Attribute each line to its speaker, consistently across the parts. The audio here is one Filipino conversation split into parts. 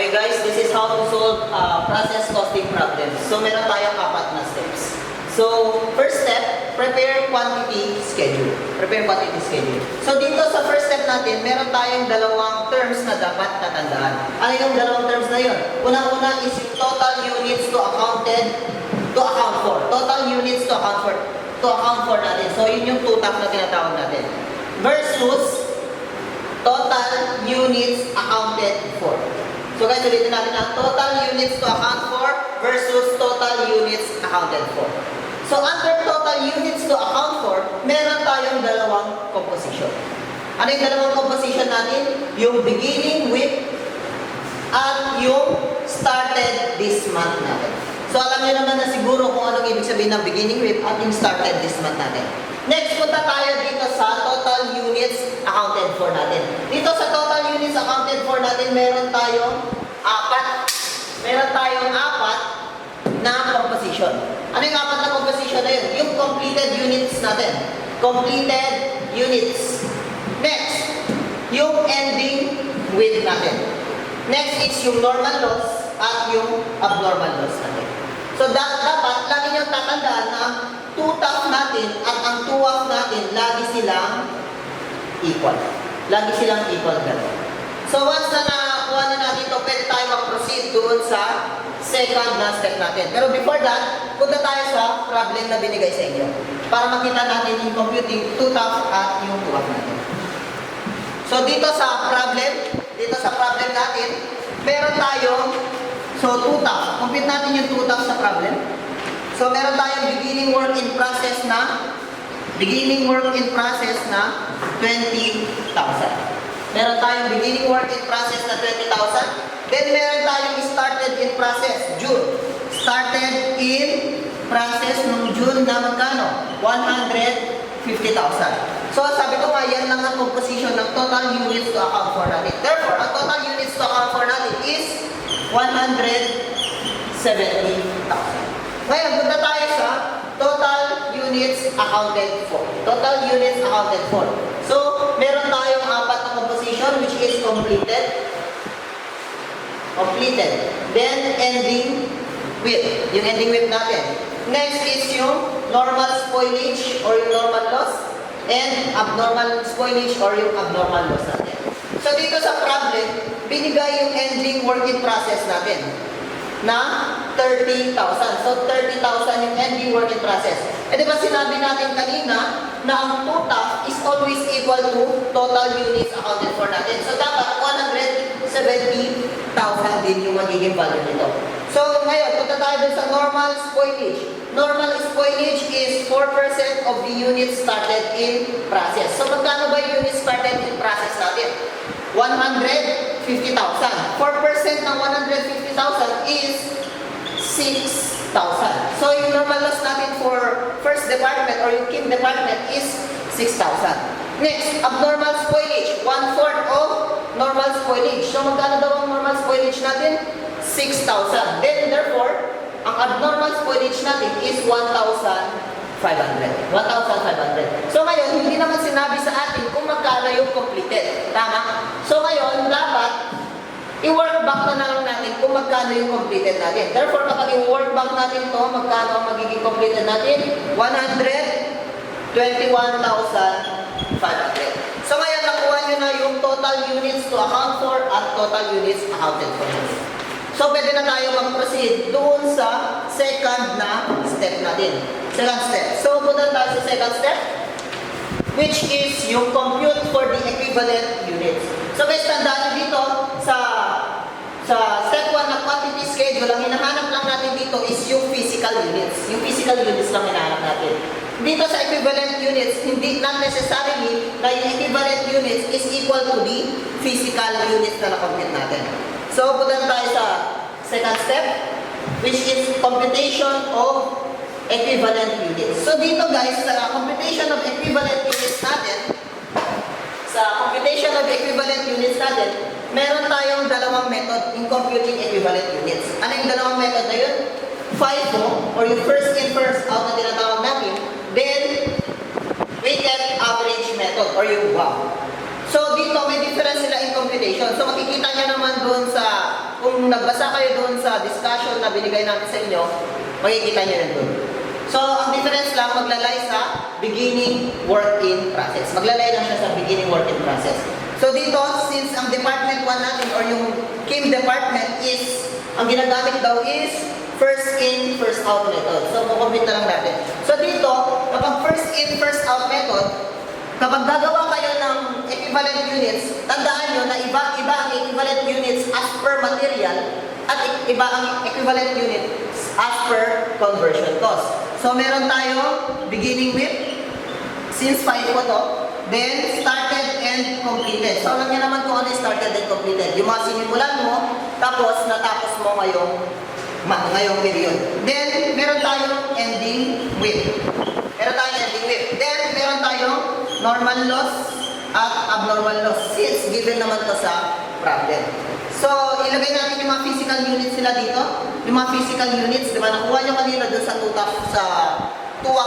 Speaker 1: Okay guys, this is how to solve process costing problems. So meron tayong apat na steps. So first step, prepare quantity schedule. Prepare quantity schedule. So dito sa first step natin, meron tayong dalawang terms na dapat tatandaan. Ano yung dalawang terms na yun? Unang-una is yung total units to account for. Total units to account for natin. So yun yung TUTAC na tinatawag natin. Versus total units accounted for. So guys, ulitin natin ang total units to account for versus total units accounted for. So under total units to account for, meron tayong dalawang composition. Ano yung dalawang composition natin? Yung beginning with at yung started this month natin. So alam niyo naman na siguro kung anong ibig sabihin ng beginning with at yung started this month natin. Next, punta tayo dito sa total units accounted for natin. Dito sa total units accounted for natin, meron tayong apat na composition. Ano yung apat na composition na yun? Yung completed units natin. Completed units. Next, yung ending with natin. Next is yung normal loss at yung abnormal loss natin. So dapat lagi nyo tatandaan na TUTAC natin at ang TUAC natin, lagi silang equal. Lagi silang equal ganun. So once na nakakuha na natin ito, pwede tayo mag-proceed doon sa second na step natin. Pero before that, punta tayo sa problem na binigay sa inyo para makita natin yung computing TUTAC at yung TUAC natin. So dito sa problem natin, meron tayong TUTAC. Compute natin yung TUTAC sa problem. So meron tayong beginning work in process na 20,000. Meron tayong beginning work in process na 20,000. Then meron tayong started in process, June. Started in process nung June na magkano? 150,000. So sabi ko nga, yan lang ang composition ng total units to account for natin. Therefore, ang total units to account for natin is 170,000. Ngayon, punta tayo sa total units accounted for. Total units accounted for. So, meron tayong apat na composition which is completed. Then, ending with. Yung ending with natin. Next is yung normal spoilage or yung normal loss. And abnormal spoilage or yung abnormal loss natin. So, dito sa problem, binigay yung ending work in process natin na 30,000. So, 30,000 yung ending work in process. E diba sinabi natin kanina na ang TUTAC is always equal to total units accounted for natin. So, dapat 170,000 din yung magiging value nito. So, ngayon, punta tayo dun sa normal spoilage. Normal spoilage is 4% of the units started in process. So, magkano ba yung units started in process natin? 150,000. 4% ng 150,000 is 6,000. So, yung normal loss natin for first department or yung king department is 6,000. Next, abnormal spoilage. 1/4 of normal spoilage. So, magkano daw ang normal spoilage natin? 6,000. Then, therefore, ang abnormal spoilage natin is 1,500. So ngayon, hindi naman sinabi sa atin kung magkano yung completed. Tama? So ngayon, dapat i-work back na lang natin kung magkano yung completed natin. Therefore, kapag i-work back natin to, magkano ang magiging completed natin? 121,500. So ngayon, nakuha nyo na yung total units to account for at total units accounted for. So, pwede na tayo mag-proceed doon sa second na step natin. Second step. So, punta tayo sa second step, which is yung compute for the equivalent units. So, guys, tandaan nyo dito sa step 1 na quantity schedule, ang hinahanap lang natin dito is yung physical units. Yung physical units lang hinahanap natin. Dito sa equivalent units, not necessarily na yung equivalent units is equal to the physical units na na-compute natin. So, punta tayo sa second step, which is computation of equivalent units. So, dito guys, sa computation of equivalent units natin, meron tayong dalawang method in computing equivalent units. Ano yung dalawang method na yun? FIFO, or yung first in, first out na tinatawag natin, then weighted average method, or yung WAM. So, dito may difference sila in computation. So, makikita nyo naman doon sa, kung kung nagbasa kayo doon sa discussion na binigay natin sa inyo, makikita nyo yun doon. So, ang difference lang, maglalay sa beginning work-in process. Maglalay lang siya sa beginning work-in process. So, dito, since ang department 1 natin or yung Kim department is, ang ginagamit daw is first in, first out method. So, kukumpit na lang natin. So, dito, kapag first in, first out method, kapag gagawa kayo ng equivalent units, tandaan nyo na iba ang equivalent units as per material at iba ang equivalent units as per conversion cost. So, meron tayo beginning with, since 5 po to, then started and completed. So, alam niya naman kung ano yung started and completed. Yung mga sinimulan mo, tapos natapos mo ngayong period. Then, meron tayong ending with. Meron tayong ending with. Then, meron tayong normal loss at abnormal loss. Since given naman to sa problem. So, ilagay natin yung mga physical units sila dito. Yung mga physical units, di ba, nakuha nyo kanina dun sa tuwak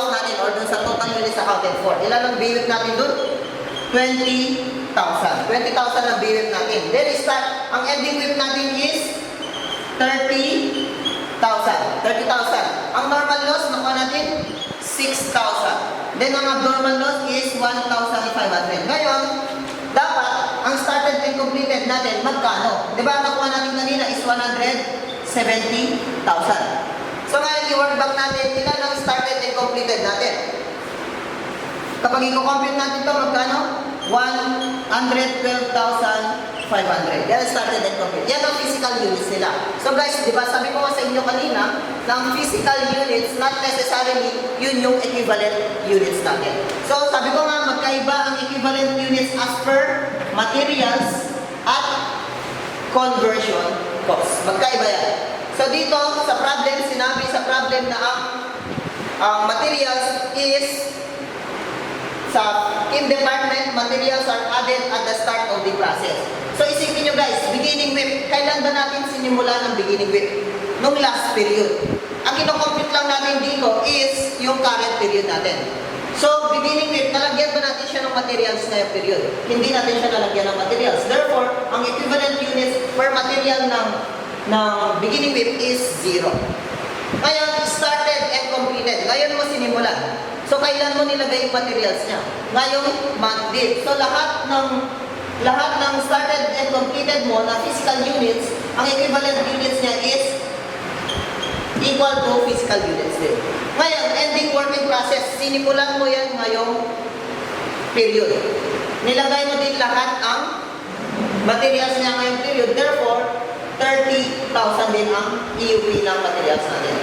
Speaker 1: natin or dun sa total units accounted for. Ilan ang biwit natin dun? 20,000. 20,000 ang biwit natin. Then, ang ending whip natin is 30,000. 30,000. Ang normal loss, nakuha natin 6,000. Then, ang abnormal loss is 1,500. Ngayon, dapat, ang started and completed natin, magkano? Diba, nakuha natin kanina is 170,000. So, ngayon, i-work back natin, ilan ang started and completed natin? Kapag i-compute natin ito, magkano? 112,500. Yan started and completed. Yan ang physical units nila. So guys, di ba sabi ko nga sa inyo kanina, ng physical units, not necessarily yun yung equivalent units natin. So sabi ko nga, magkaiba ang equivalent units as per materials at conversion cost. Magkaiba yan. So dito, sa problem, sinabi sa problem na ang materials is sa Kim department, materials are added at the start of the process. So isipin nyo guys, beginning whip, kailan ba natin sinimulan ang beginning whip? Nung last period. Ang kinocompute lang natin dito is yung current period natin. So beginning whip, nalagyan ba natin siya ng materials ngayong period? Hindi natin siya nalagyan ng materials. Therefore, ang equivalent units per material ng beginning whip is 0. Ngayon, started and completed. Ngayon mo sinimulan. So, kailan mo nilagay yung materials niya? Ngayong month date. So, lahat ng started and completed mo na physical units, ang equivalent units niya is equal to physical units din. Ngayon, ending working process, sinimulan mo yan ngayong period. Nilagay mo din lahat ang materials niya ngayong period. Therefore, 30,000 din ang EUP ng materials natin.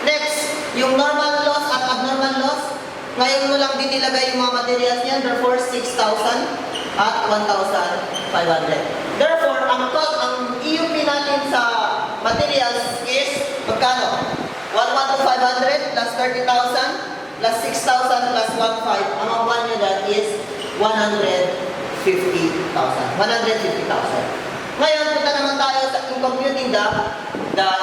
Speaker 1: Next, yung normal loss at abnormal loss, ngayon mo lang din nilagay yung mga materials niyan, therefore 6,000 at 1,500. Therefore, ang EUP natin sa materials is magkano? 1,500 plus 30,000 plus 6,000 plus 1,500. Ang makuha nyo dyan is 150,000. 150,000. Ngayon, punta naman tayo sa computing the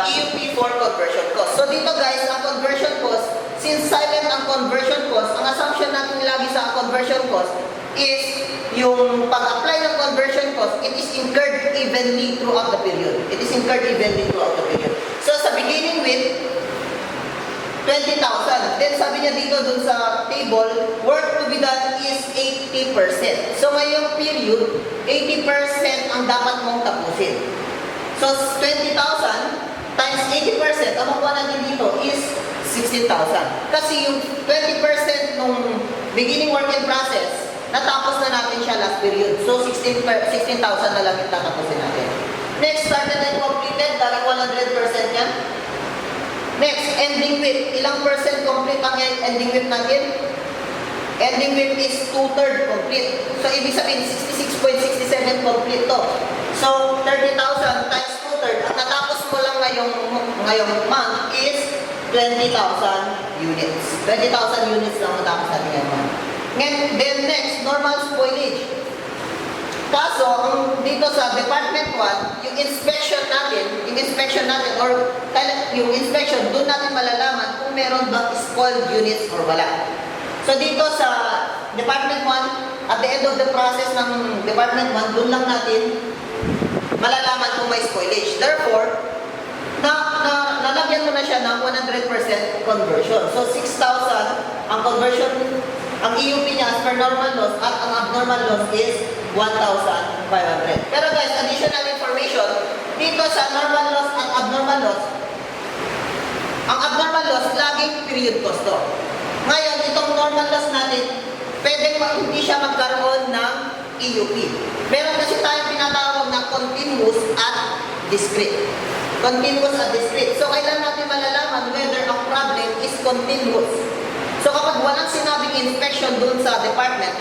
Speaker 1: EUP for conversion cost. So dito guys, ang conversion cost, since silent ang conversion cost, ang assumption natin lagi sa conversion cost is yung pag-apply ng conversion cost, it is incurred evenly throughout the period. It is incurred evenly throughout the period. So sa beginning with 20,000. Then sabi niya dito dun sa table, work to be done is 80%. So ngayong period, 80% ang dapat mong tapusin. So 20,000 times 80%, ang makuha natin dito is 16,000. Kasi yung 20% nung beginning working process, natapos na natin siya last period. So 16,000 na lang yung tatapusin natin. Next, started and completed, dahil 100% yan. Next, ending whip. Ilang percent complete ang ending whip natin? Ending whip is 2/3 complete. So, ibig sabihin, 66.67 complete to. So, 30,000 times 2/3. At natapos mo lang ngayong month is 20,000 units. 20,000 units lang matapos natin ngayong month. Then next, normal spoilage. Kaso, dito sa Department 1, yung inspection natin or yung inspection, doon natin malalaman kung meron bang spoiled units or wala. So dito sa Department 1, at the end of the process ng Department 1, doon lang natin malalaman kung may spoilage. Therefore, nalagyan mo na siya ng 100% conversion. So, 6,000 ang conversion, ang EUP niya as per normal loss at ang abnormal loss is 1,500. Pero guys, additional information, dito sa normal loss at abnormal loss, ang abnormal loss, laging period cost to. Ngayon, itong normal loss natin, pwedeng hindi siya magkaroon ng EUP. Meron kasi tayong tinatawag na continuous at discrete. Continuous at discrete. So, kailan natin malalaman whether ang problem is continuous? So, kapag walang sinabing inspection dun sa department,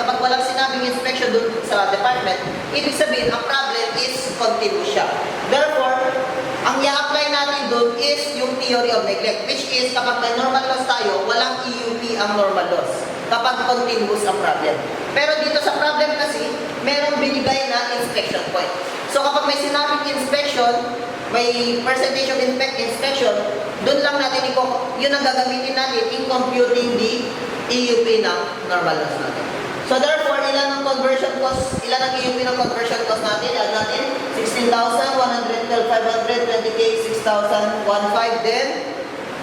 Speaker 1: ibig sabihin, ang problem is continuous siya. Therefore, ang i-apply natin dun is yung theory of neglect, which is kapag may normal loss tayo, walang EUP ang normal loss. Kapag continuous ang problem. Pero dito sa problem kasi, merong binigay na inspection point. So, kapag may sinabing inspection, may percentage of inspection, doon lang natin yun ang gagamitin natin in computing the EUP ng normal loss natin. So therefore, ilan ang conversion cost, ilan ang EUP ng conversion cost natin? Add natin 16,000, 112,500, 20K, 6,000, 1,500, then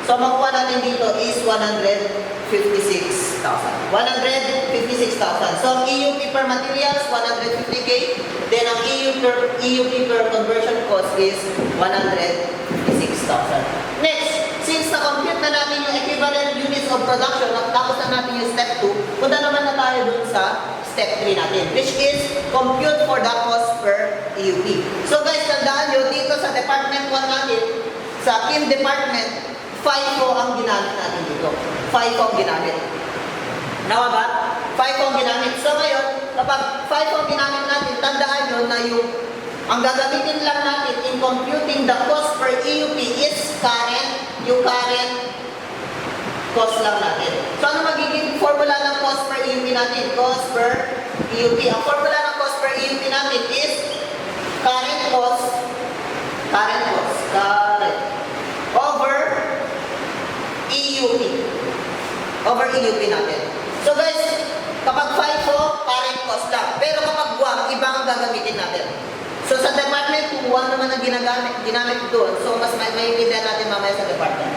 Speaker 1: so makuha natin dito is 156,000. 156,000. So ang EUP per materials, 150K. Then ang EUP per conversion cost is 156,000. Next, since na-compute na natin yung equivalent units of production, tapos na natin yung step 2, punta naman na tayo dun sa step 3 natin, which is compute for the cost per EUP. So guys, tandaan nyo, dito sa department 1 natin, sa Kim department, FIFO ang ginamit natin dito. FIFO ang ginamit. Nawa ba? FIFO ang ginamit. So ngayon, kapag FIFO ang ginamit natin, tandaan nyo na ang gagamitin lang natin in computing the cost per EUP is yung current cost lang natin. So ano magiging formula ng cost per EUP natin? Cost per EUP. Ang formula ng cost per EUP natin is current over EUP. Over EUP natin. So guys, kapag FIFO, current cost lang. Pero kapag WAM, iba ang gagamitin natin. So sa department, kung WAM naman ang ginamit doon, so mas maintindihan natin mamaya sa department.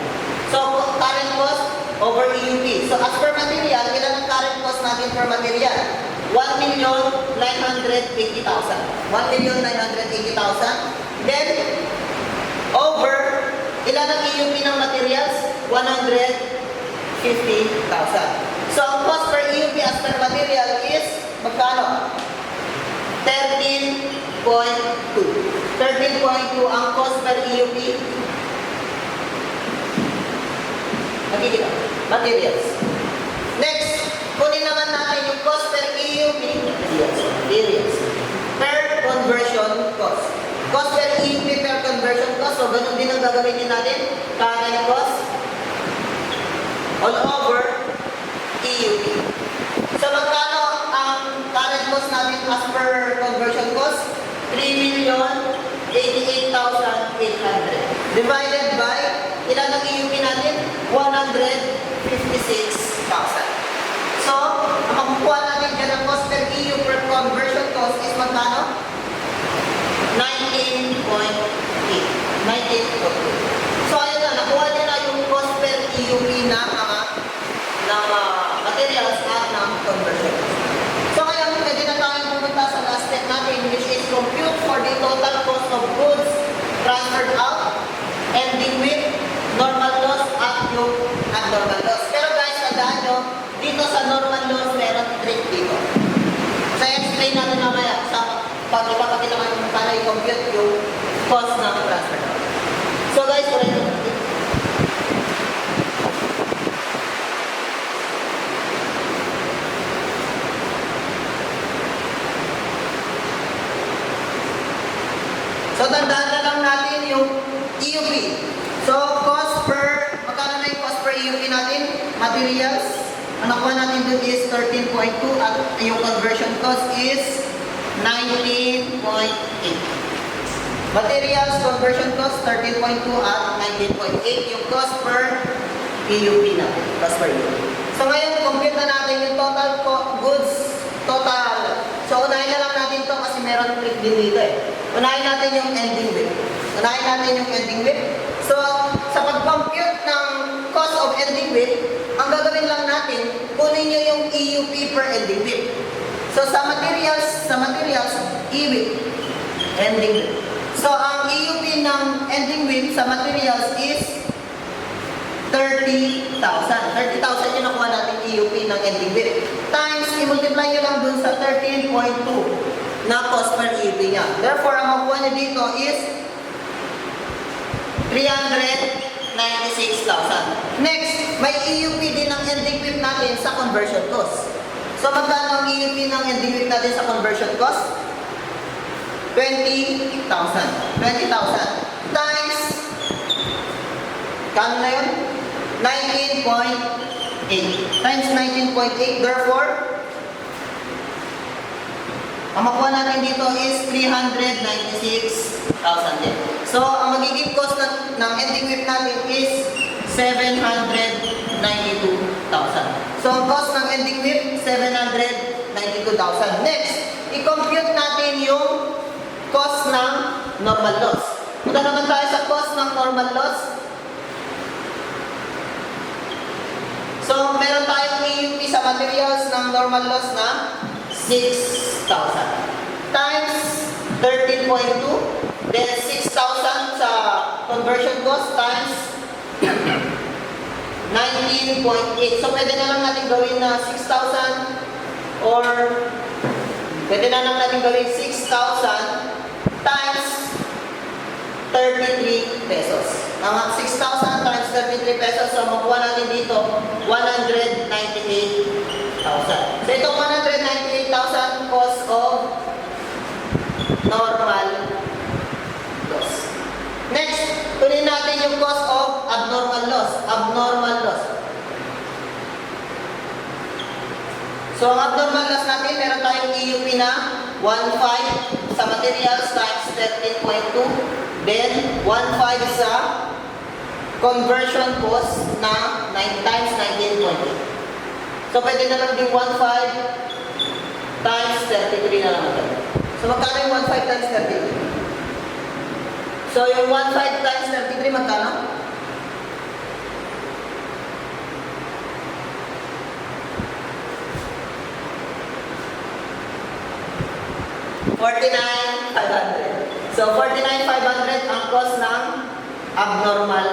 Speaker 1: So current cost over EUP. So as per material, ilan ang current cost natin per material? 1,980,000. 1,980,000. Then, over, ilan ang EUP ng materials? 150,000. So, ang cost per EUP as per material is magkano? 13.2. 13.2 ang cost per EUP. Nakikita? Materials. Next, kunin naman natin yung cost per EUP. Materials. Per conversion cost. Cost per EUP per conversion cost. So, ganun din ang gagamitin natin. Current cost all over EUP. So, magkano ang current cost natin as per conversion cost? 3,088,800 divided by ilan ang EUP natin? 156,000. So, ang makukuha natin dyan ang cost per EU per conversion cost is magkano? 19.8. 19.2. So, ayun na, nakuha nyo na yung cost per EUP ng materials at ng conversion cost. So, ngayon, pwede na tayong pumunta sa last step natin, which is compute for the total cost of goods transferred out, ending with normal loss at yung abnormal loss. Pero guys, tandaan nyo, dito sa normal loss, meron trick dito. So, explain natin mamaya sa pag-ipapakita naman kung paano i-compute yung cost ng transfer out. So guys, for ito. So, tandaan na lang natin yung EUP. So, cost per, magkano na yung cost per EUP natin? Materials. Ang nakuha natin doon is 13.2 at yung conversion cost is 19.8. Materials conversion cost 13.2 at 19.8 yung cost per EUP natin. Cost per EUP. So, ngayon, compute na natin yung total goods, total. So, unahin na lang natin to kasi meron trick din dito eh. Unahin natin yung ending width. Unahin natin yung ending width. So, sa pag-compute ng cost of ending width, ang gagawin lang natin, kunin nyo yung EUP per ending width. So, sa materials, E-width, ending width. So, ang EUP ng ending width sa materials is 30,000. 30,000 yung nakuha natin EUP ng ending width. Times, i-multiply nyo lang dun sa 13.2 na cost per EUP niya. Therefore, ang makuha nyo dito is 396,000. Next, may EUP din ng ending width natin sa conversion cost. So, magkano ang EUP ng ending width natin sa conversion cost? 20,000. 20,000 times, kano na yun? 19.8 times 19.8. Therefore, ang makuha natin dito is 396,000 din. So, ang magiging cost ng ending width natin is 792,000. So, ang cost ng ending width, 792,000. Next, i-compute natin yung cost ng normal loss. Punta naman tayo sa cost ng normal loss. So, meron tayong EUP sa materials ng normal loss na 6,000 times 13.2, then 6,000 sa conversion cost times 19.8. So, pwede na lang natin gawin na 6,000 or pwede na lang natin gawin 6,000 times 33 pesos. Ang 6,000 times 33 pesos, so makuha natin dito 198,000. So itong 198,000 cost of normal loss. Next, tuloy natin yung cost of abnormal loss. Abnormal loss. So ang abnormal loss natin, meron tayong EUP na 1.5 sa materials times 13.2. Then, 1.5 sa conversion cost na 9 times 19.8. So, pwede na lang din 1.5 times 33 na lang ito. So, magkano yung 1.5 times 33? So, yung 1.5 times 33, magkano? $49,500. So, 49,500 ang cost ng abnormal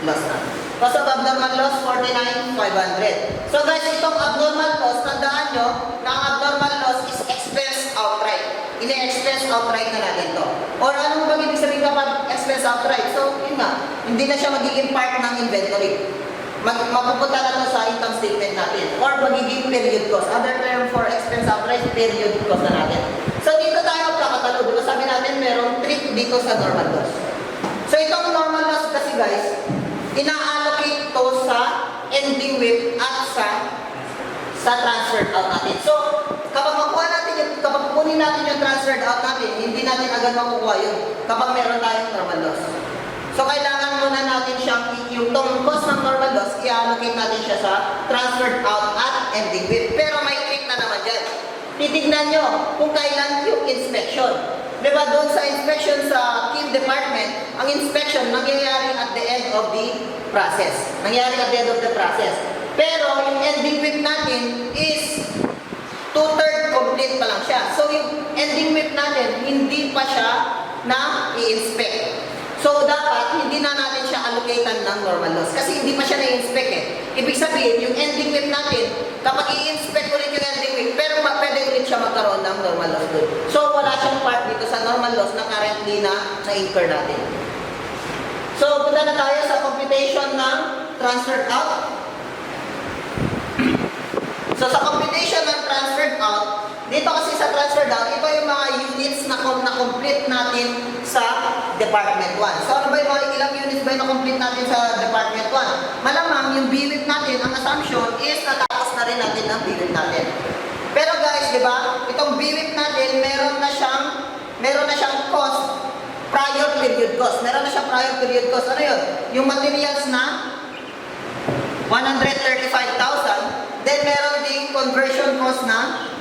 Speaker 1: loss na. Cost of abnormal loss, 49,500. So, guys, itong abnormal loss, tandaan nyo na ang abnormal loss is expense outright. Ini-expense outright na natin ito. Or anong bang ibig sabihin kapag expense outright? So, yun nga, hindi na siya magiging part ng inventory. Mapupunta na ito sa income statement natin. Or magiging period cost. Other term for expense outright, period cost na natin. So, dito tayo magkakatalo. Diba sabi natin, merong trick dito sa normal loss. So, itong normal loss kasi guys, ina-allocate to sa ending width at sa transferred out natin. So, kapag kunin natin yung transferred out natin, hindi natin agad makukuha yun kapag meron tayong normal loss. So, kailangan muna natin siyang, yung cost ng normal loss, i-allocate natin siya sa transferred out at ending width. Pero may trick na naman dyan. Titignan nyo kung kailan yung inspection. Diba doon sa inspection sa team department, ang inspection nangyayari at the end of the process. Nangyayari at the end of the process. Pero yung ending width natin is 2/3 complete pa lang siya. So yung ending width natin, hindi pa siya na i-inspect. So dapat hindi na natin siya allocatean ng normal loss kasi hindi pa siya na-inspect eh. Ibig sabihin, yung ending width natin, kapag i-inspect ulit yung ending width, pero pwede ulit siya magkaroon ng normal loss doon. So wala siyang part dito sa normal loss na currently na-incur natin. So punta na tayo sa computation ng transferred out. So sa computation ng transferred out, dito kasi sa transferred out, ito yung mga units na complete natin sa Department 1. So ano ba yung mga ilang units ba yung na-complete natin sa Department 1? Malamang yung BWIP natin, ang assumption is natapos na rin natin ang BWIP natin. Pero guys, di ba, itong BWIP natin, meron na siyang cost, prior period cost. Meron na siyang prior period cost. Ano yun? Yung materials na 135,000, then meron ding conversion cost na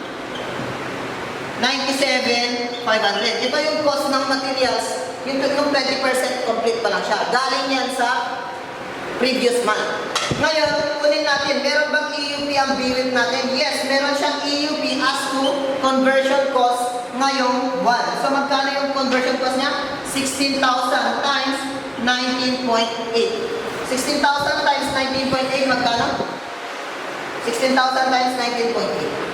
Speaker 1: 97,500. Ito yung cost ng materials, yung 20% complete pa lang siya. Galing yan sa previous month. Ngayon, kunin natin, meron bang EUP ang BWIP natin? Yes, meron siyang EUP as to conversion cost ngayong buwan. So, magkano yung conversion cost niya? 16,000 times 19.8. 16,000 times 19.8, magkano? 16,000 times 19.8.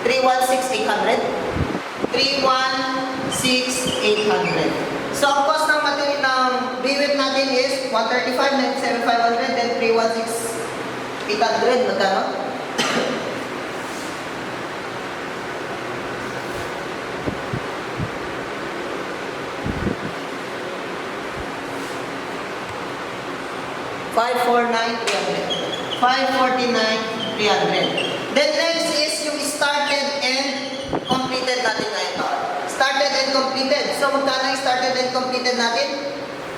Speaker 1: 316,800. 316,800. So, ang cost ng material ng BWIP natin is 135,97,500, then 316,800. Magkano? $549,300. $549,300. Then next is yung started and completed natin na ito. Started and completed. So, magkano yung started and completed natin?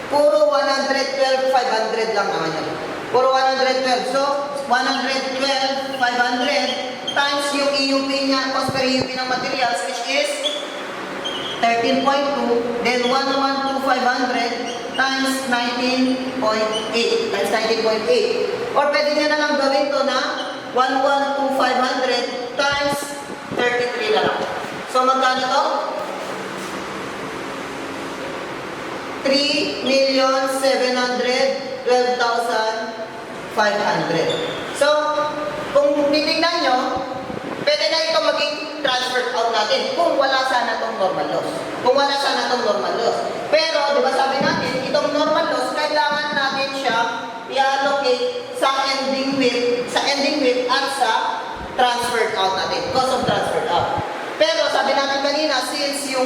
Speaker 1: Puro 112,500 lang naman yun. Puro 112. So, 112,500 times yung EUP niya, cost per EUP ng materials, which is 13.2, then 112,500 times 19.8. Times 19.8. Or pwede nyo na lang gawin to na 112,500 times 33 na lang. So, magkano to? 3,712,500. So, kung titignan nyo, pwede na ito maging transferred out natin kung wala sana itong normal loss. Kung wala sana itong normal loss. Pero, di ba sabi natin, itong normal loss, kailangan natin siya i-allocate sa ending WIP at sa transferred out natin. Cost of transferred out. Pero sabi natin kanina, since yung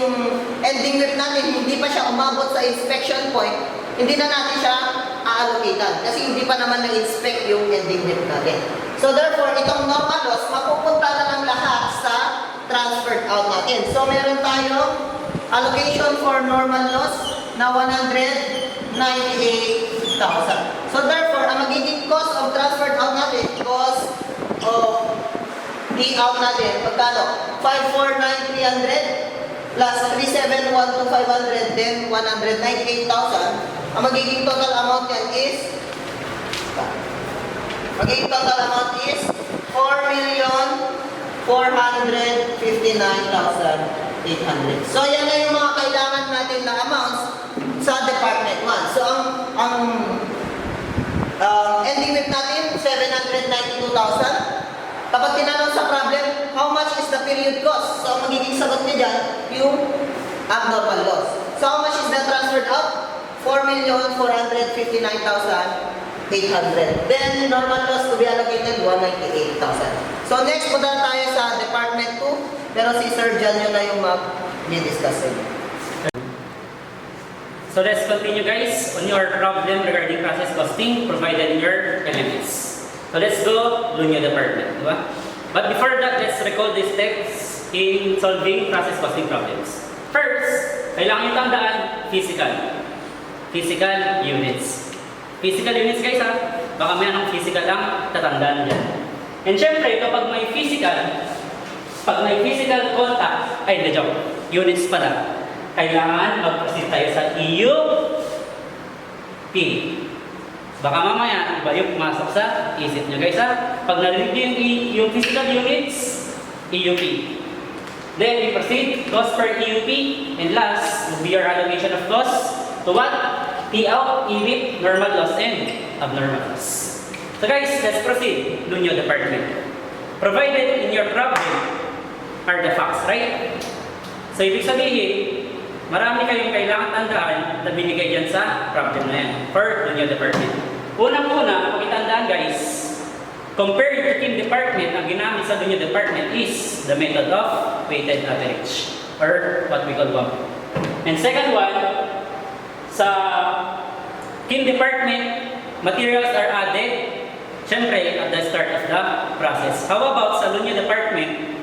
Speaker 1: ending WIP natin hindi pa siya umabot sa inspection point, hindi na natin siya a-allocatean kasi hindi pa naman na-inspect yung ending WIP natin. So therefore, itong normal loss, mapupunta na lang lahat sa transferred out natin. So meron tayo allocation for normal loss na 198,000. So therefore, ang magiging cost of transferred out natin, cost of the out natin, pagkano? 549,300 plus 371,500, then 198,000. Ang magiging total amount yan is 4,459,800. So yan na yung mga kailangan natin na amounts sa Department 1. So ang ending WIP natin, 792,000. Kapag tinanong sa problem, how much is the period cost? So, ang magiging sagot niya dyan, yung abnormal loss. So, how much is the transferred out? 4,459,800. Then, normal loss to be allocated, 198,000. So, next, punta tayo sa Department 2. Pero si Sir John yun na yung mag-discuss sa inyo.
Speaker 2: So, let's continue guys on your problem regarding process costing provided in your LMS. So let's go Lunya department, diba? But before that, let's recall the steps in solving process costing problems. First, kailangan nyo tandaan physical units. Physical units guys ha, baka may anong physical lang tatandaan dyan. And syempre, kapag may physical contact, ay hindi joke, units pala, kailangan mag-proceed tayo sa EUP. Baka mamaya, iba yung pumasok sa isip nyo guys ha. Pag narinig nyo yung physical units, EUP. Then we proceed, cost per EUP. And last, will be your allocation of cost to what? T out, EWIP, normal loss, and abnormal loss. So guys, let's proceed. Lunyo department. Provided in your problem are the facts, right? So ibig sabihin, marami kayong kailangan tandaan na binigay dyan sa problem na yan for Lunyo department. Unang-una, pakitandaan guys, compared to team department, ang ginamit sa Lunyo department is the method of weighted average or what we call WAP. And second one, sa team department, materials are added syempre at the start of the process. How about sa Lunyo department,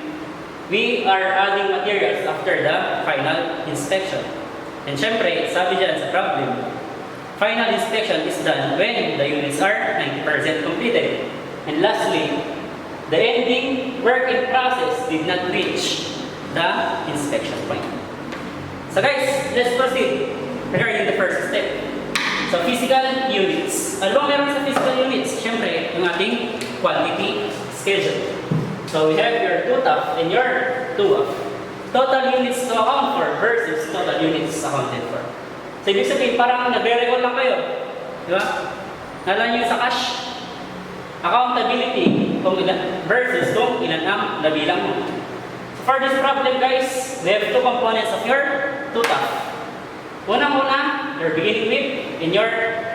Speaker 2: we are adding materials after the final inspection. And syempre, sabi dyan sa problem, final inspection is done when the units are 90% completed. And lastly, the ending work in process did not reach the inspection point. So guys, let's proceed regarding the first step. So physical units. Ano bang meron sa physical units? Siyempre, yung ating quantity schedule. So we have your 2TAF and your 2AF. Total units to account for versus total units accounted for. So ibig sabihin, parang nagre-recall lang kayo. Di ba? Nalala nyo sa cash. Accountability kung ilan versus kung ilan ang nabilang mo. So for this problem guys, we have two components of your 2TAF. Unang-una, you're beginning with in your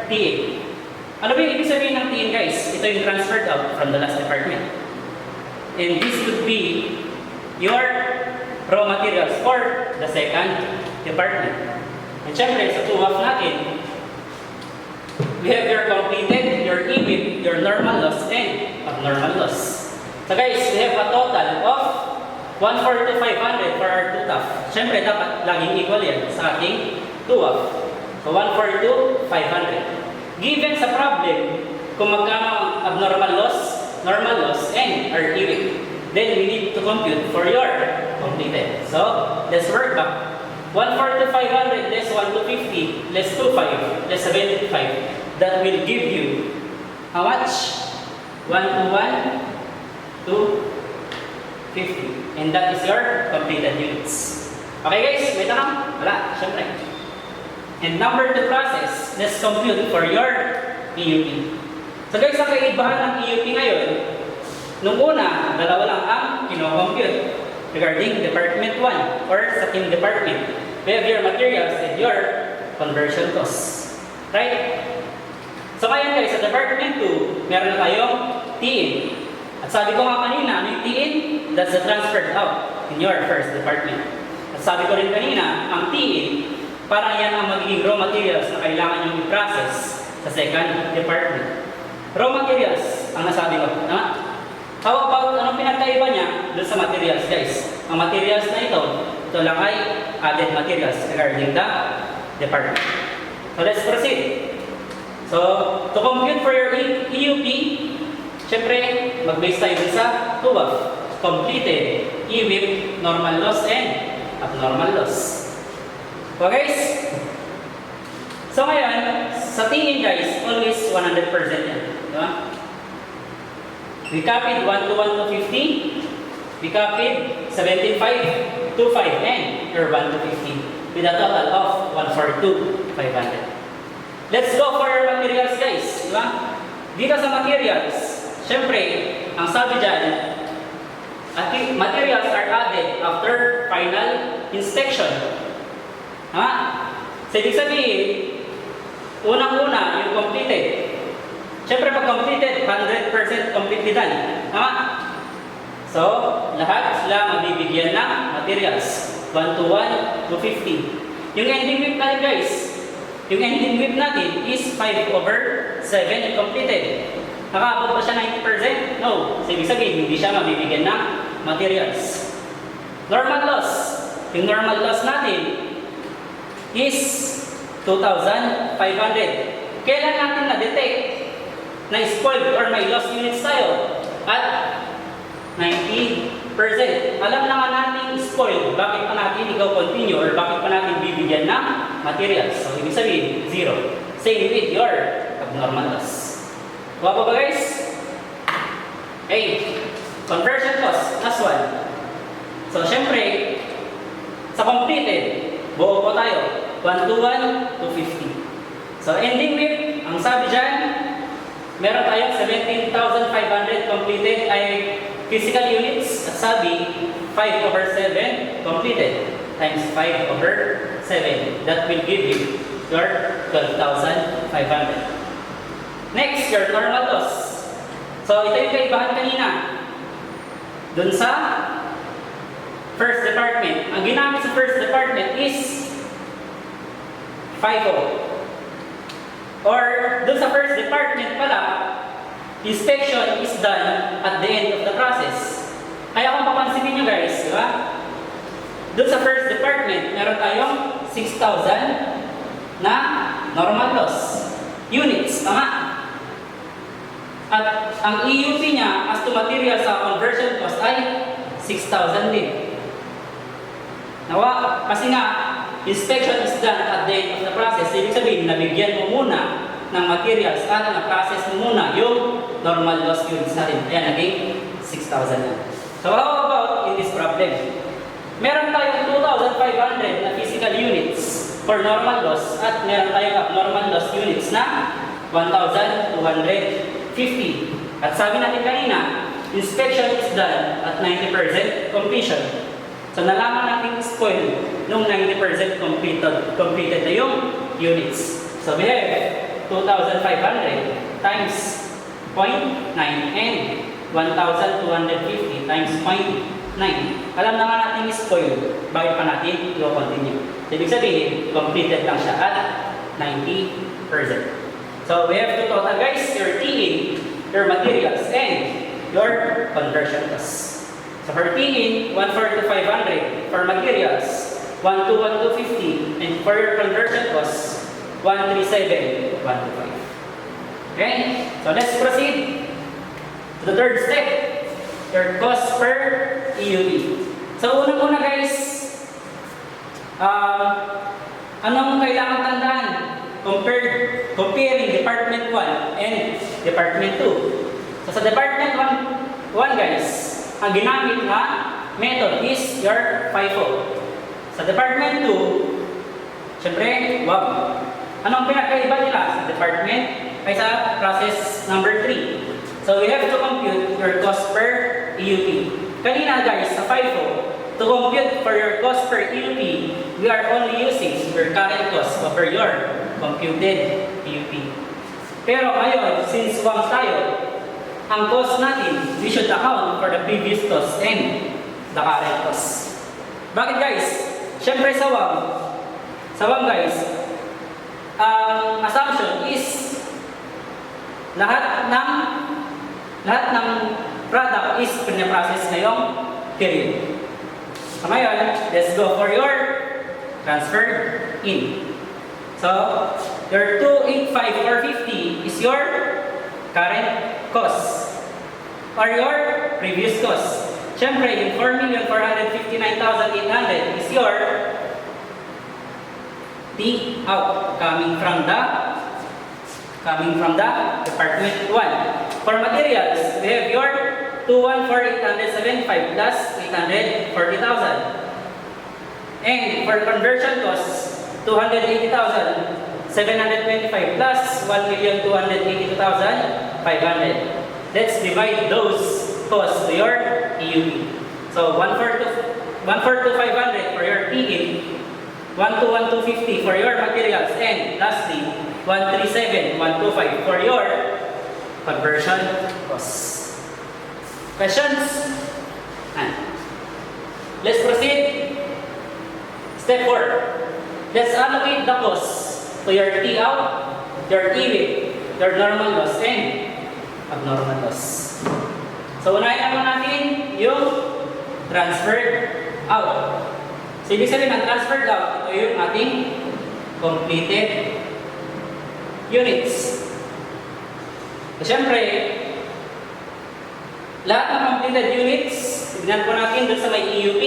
Speaker 2: TA. Ano ba yung ibig sabihin ng TA guys? Ito yung transferred out from the last department. And this would be your raw materials for the second department. And syempre, sa 2AF natin, we have your completed, your EBIT, your normal loss, and abnormal loss. So guys, we have a total of 142,500 for our 2TAF. Syempre, dapat laging equal yan sa ating 2AF. So 142,500. Given sa problem, kung magkano ang abnormal loss, normal loss, and our EBIT, then we need to compute for your completed. So, let's work back. 142,500 less 1,250 less 25 less 75. That will give you how much? 121,250. And that is your completed units. Okay guys, may tanong? Wala, syempre. And number 2 process, let's compute for your EUP. So guys, ang kaibahan ng EUP ngayon, nung una, dalawa lang ang kino-compute regarding Department 1 or sa team department. We have your materials and your conversion costs. Right? So ngayon guys, sa Department 2, meron tayong TN. At sabi ko nga kanina, ano yung TN? That's the transferred out in your first department. At sabi ko rin kanina, ang TN, parang yan ang magiging raw materials na kailangan yung i-process sa second department. Raw materials, ang nasabi ko. How about anong pinagkaiba niya doon sa materials guys? Ang materials na ito lang ay added materials regarding the department. So let's proceed. So to compute for your EUP, syempre mag-base tayo dun sa 2AF. Completed, EWIP, normal loss, and abnormal loss. So guys, so ngayon, sa tingin guys, always 100% yan. Diba? We copied 121,250, we copied 17,525, and your 1,250 with a total of 142,500. Let's go for our materials guys. Diba? Dito sa materials, syempre, ang sabi dyan, materials are added after final inspection. Ha? So ibig sabihin, unang-una yung completed. Siyempre pag completed, 100% completely done. Tama? So, lahat sila mabibigyan ng materials. 121, 250. Yung ending WIP natin guys, yung ending WIP natin is 5/7 yung completed. Nakaabot ba siya 90%? No. So, ibig sabihin, hindi siya mabibigyan ng materials. Normal loss. Yung normal loss natin is 2,500. Kailan natin na-detect na spoiled or may lost units tayo? At 90%. Alam na nga natin spoiled, bakit pa natin ikaw continue or bakit pa natin bibigyan ng materials? So, ibig sabihin, 0. Same with your abnormal loss. Kuha ba guys? Okay. Conversion cost, last one. So, syempre, sa completed, buo po tayo. 121, 250. So, ending WIP, ang sabi dyan, meron tayong 17,500 completed ay physical units. At sabi, 5/7 completed times 5/7. That will give you your 12,500. Next, your normal loss. So, ito yung kaibahan kanina. Dun sa first department. Ang ginamit sa first department is FIFO. Or dun sa first department pala, inspection is done at the end of the process. Kaya kung papansinin nyo guys, di ba? Dun sa first department, meron tayong 6,000 na normal loss. units. Tama? At ang EUP niya as to material sa conversion cost ay 6,000 din. Nawa, kasi nga, inspection is done at the end of the process. Ibig sabihin, nabigyan mo muna ng materials at na-process mo muna yung normal loss units natin. Ayan, naging 6,000 na. So how about in this problem? Meron tayong 2,500 na physical units for normal loss at meron tayong abnormal loss units na 1,250. At sabi natin kanina, inspection is done at 90% completion. So nalaman natin spoil nung 90% completed na yung units. So we have 2,500 times 0.9 and 1,250 times 0.9. Alam naman natin spoil, bakit pa natin i-continue? Ibig sabihin, completed lang siya at 90%. So we have to total guys, your TA, your materials, and your conversion costs. So for TA, 140,500. For materials, 121,250. And for your conversion costs, 137,125. Okay? So let's proceed to the third step, your cost per EUV. So unang-una guys, anong kailangan tandaan? Comparing Department 1 and Department 2. So sa Department 1 guys, ang ginamit na method is your FIFO. Sa Department 2, syempre, wow. Anong pinakaiba nila sa department ay sa process number 3? So we have to compute your cost per EUP. Kanina guys, sa FIFO, to compute for your cost per EUP, we are only using your current cost over your computed EUP. Pero ngayon, since WAM tayo, ang cost natin, we should account for the previous cost and the current cost. Bakit guys? Syempre sa WAM guys, ang assumption is lahat ng product is pinaprocess ngayong period. So ngayon, let's go for your transfer in. So, your 285,450 is your current cost or your previous cost. Siyempre, yung 4,459,800 is your T out coming from the Department 1. For materials, we have your 214,875 plus 840,000. And for conversion costs, 280,725 plus 1,282,500. Let's divide those costs to your EUP. So 142,500 for your PE, 121,250 for your materials, and lastly 137,125 for your conversion costs. Questions? Let's proceed. Step 4. Let's allocate the costs to your T out, your EWIP, your normal loss, and abnormal loss. So unahin naman natin yung transferred out. So ibig sabihin ng transferred out, ito yung ating completed units. So syempre, lahat ng completed units, tignan po natin dun sa may EUP,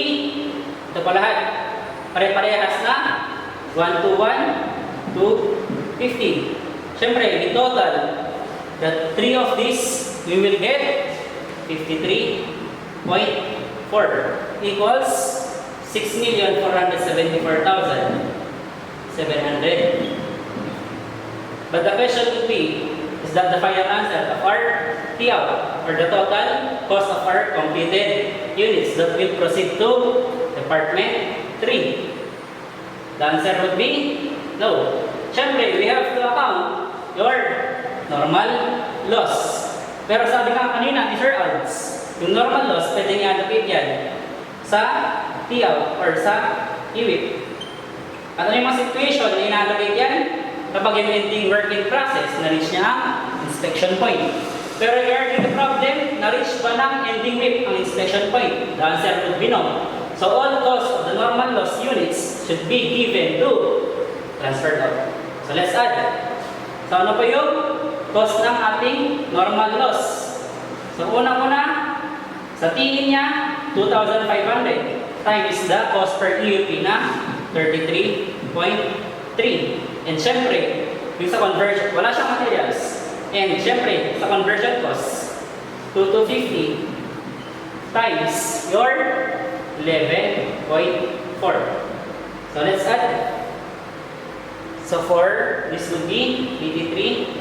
Speaker 2: ito pa lahat. Pare-parehas na 121 to 50. Siyempre, in total, the three of these, we will get 53.4 equals 6,474,700. But the question would be, is that the final answer of our T out or the total cost of our completed units that will proceed to Department 3? The answer would be no. Siyempre, we have to account your normal loss. Pero sabi nga kanina ni Sir Alds, yung normal loss, pwede niya allocate yan sa T-out or sa EWIP. At ano yung mga situation na ina-allocate yan? Kapag yung ending working process, na-reach niya ang inspection point. Pero regarding the problem, na-reach ba ng ending WIP ang inspection point? The answer would be no. So all costs of the normal loss units should be given to transferred out. So let's add. So So ano po yung cost ng ating normal loss? So unang-una, sa tingin niya, 2,500 times the cost per EUP na 33.3. And syempre, yung sa conversion, wala siyang materials. And syempre, sa conversion cost, 2,250 times your 11.4. So let's add. So for this would be 83,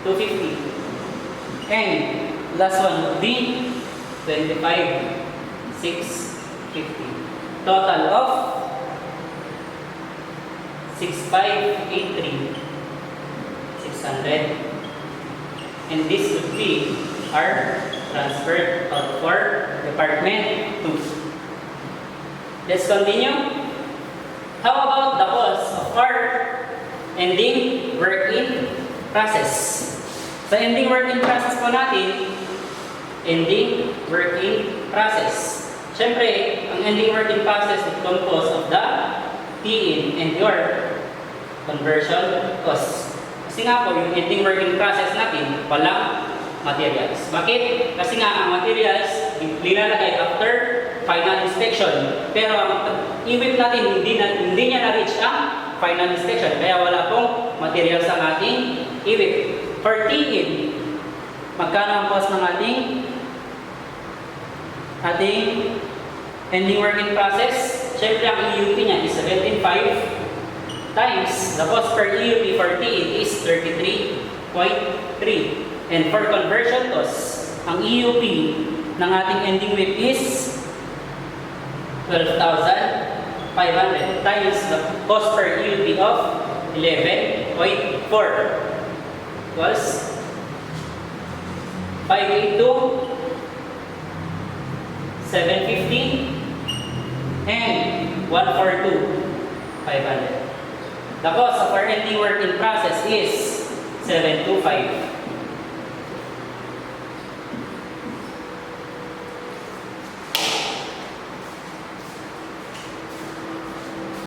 Speaker 2: 250. And last one would be 25, 650. Total of 6583, 600. And this would be our transfer out for Department 2. Let's continue. How about the cost of our ending work in process? Sa ending work in process po natin, ending work in process. Siyempre, ang ending work in process is composed of the T-in and your conversion cost. Kasi nga po, yung ending work in process natin, walang materials. Bakit? Kasi nga, ang materials, nilalagay after final inspection. Pero ang EWIP natin, hindi niya na-reach ang final inspection. Kaya wala pong materials ang ating EWIP. For T-in, magkano ang cost ng ating ending work in process? Siyempre, ang EUP niya is 17.5 times the cost per EUP for T-in is 33.3. And for conversion cost, ang EUP ng ating ending WIP is 12,500 times the cost per EUP of 11.4 was 582, 750, and 142, 500. The cost of our ending work in process is 725.